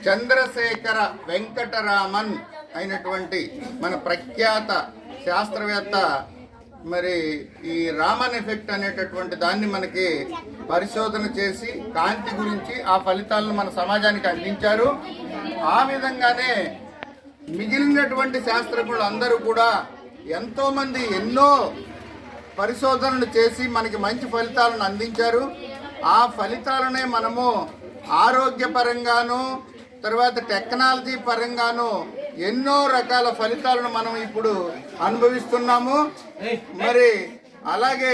చంద్రశేఖర వెంకటరామన్ అయినటువంటి మన ప్రఖ్యాత శాస్త్రవేత్త మరి ఈ రామన్ ఎఫెక్ట్ అనేటటువంటి దాన్ని మనకి పరిశోధన చేసి కాంతి గురించి ఆ ఫలితాలను మన సమాజానికి అందించారు. ఆ విధంగానే మిగిలినటువంటి శాస్త్రజ్ఞులు అందరూ కూడా ఎంతోమంది ఎన్నో పరిశోధనలు చేసి మనకి మంచి ఫలితాలను అందించారు. ఆ ఫలితాలనే మనము ఆరోగ్యపరంగాను తర్వాత టెక్నాలజీ పరంగాను ఎన్నో రకాల ఫలితాలను మనం ఇప్పుడు అనుభవిస్తున్నాము. మరి అలాగే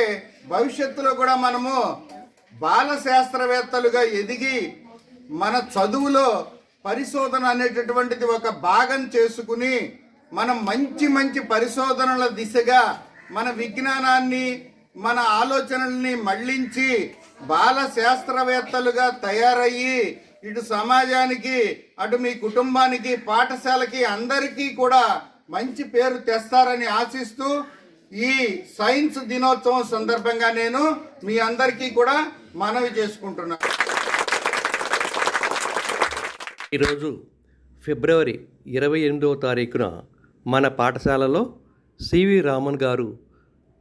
భవిష్యత్తులో కూడా మనము బాల శాస్త్రవేత్తలుగా ఎదిగి మన చదువులో పరిశోధన అనేటటువంటిది ఒక భాగం చేసుకుని మనం మంచి మంచి పరిశోధనల దిశగా మన విజ్ఞానాన్ని మన ఆలోచనల్ని మళ్లించి బాల శాస్త్రవేత్తలుగా తయారయ్యి ఇటు సమాజానికి అటు మీ కుటుంబానికి పాఠశాలకి అందరికీ కూడా మంచి పేరు తెస్తారని ఆశిస్తూ ఈ సైన్స్ దినోత్సవం సందర్భంగా నేను మీ అందరికీ కూడా మనవి చేసుకుంటున్నాను. ఈరోజు ఫిబ్రవరి 28వ తారీఖున మన పాఠశాలలో సివి రామన్ గారు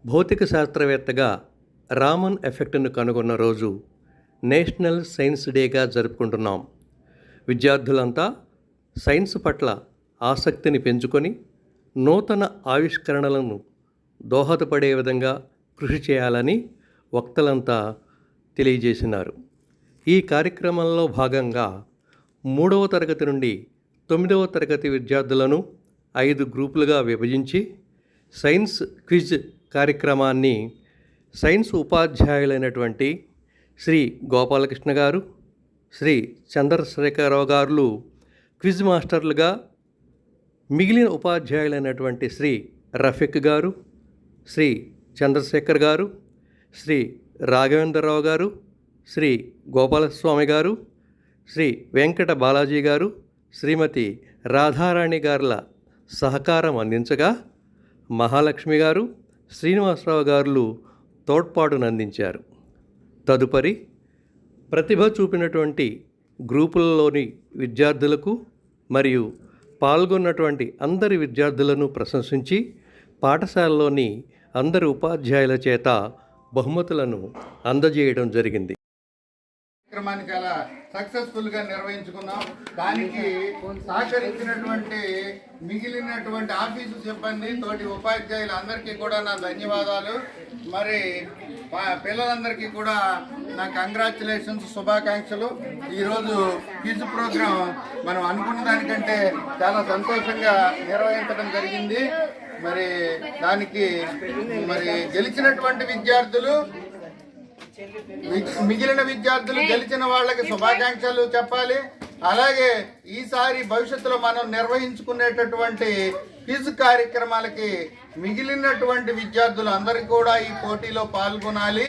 భౌతిక శాస్త్రవేత్తగా రామన్ ఎఫెక్ట్ను కనుగొన్న రోజు నేషనల్ సైన్స్ డేగా జరుపుకుంటున్నాం. విద్యార్థులంతా సైన్స్ పట్ల ఆసక్తిని పెంచుకొని నూతన ఆవిష్కరణలను దోహదపడే విధంగా కృషి చేయాలని వక్తలంతా తెలియజేసినారు. ఈ కార్యక్రమంలో భాగంగా 3వ తరగతి నుండి 9వ తరగతి విద్యార్థులను 5 గ్రూపులుగా విభజించి సైన్స్ క్విజ్ కార్యక్రమాన్ని సైన్స్ ఉపాధ్యాయులైనటువంటి శ్రీ గోపాలకృష్ణ గారు, శ్రీ చంద్రశేఖరరావు గారు క్విజ్ మాస్టర్లుగా, మిగిలిన ఉపాధ్యాయులైనటువంటి శ్రీ రఫీక్ గారు, శ్రీ చంద్రశేఖర్ గారు, శ్రీ రాఘవేంద్రరావు గారు, శ్రీ గోపాలస్వామి గారు, శ్రీ వెంకట బాలాజీ గారు, శ్రీమతి రాధారాణి గారుల సహకారం అందించగా మహాలక్ష్మి గారు, శ్రీనివాసరావు గారు తోడ్పాటునందించారు. తదుపరి ప్రతిభ చూపినటువంటి గ్రూపులలోని విద్యార్థులకు మరియు పాల్గొన్నటువంటి అందరి విద్యార్థులను ప్రశంసించి పాఠశాలలోని అందరి ఉపాధ్యాయుల చేత బహుమతులను అందజేయడం జరిగింది. కార్యక్రమాన్ని చాలా సక్సెస్ఫుల్గా నిర్వహించుకున్నాం. దానికి సహకరించినటువంటి మిగిలినటువంటి ఆఫీసు సిబ్బంది, తోటి ఉపాధ్యాయులు అందరికీ కూడా నా ధన్యవాదాలు. మరి పిల్లలందరికీ కూడా నా కంగ్రాచులేషన్స్, శుభాకాంక్షలు. ఈరోజు క్విజ్ ప్రోగ్రాం మనం అనుకున్న దానికంటే చాలా సంతోషంగా నిర్వహించడం జరిగింది. మరి దానికి మరి గెలిచినటువంటి విద్యార్థులు, మిగిలిన విద్యార్థులు గెలిచిన వాళ్ళకి శుభాకాంక్షలు చెప్పాలి. అలాగే ఈసారి భవిష్యత్తులో మనం నిర్వహించుకునేటటువంటి క్విజ్ కార్యక్రమాలకి మిగిలినటువంటి విద్యార్థులు అందరికీ కూడా ఈ పోటీలో పాల్గొనాలి.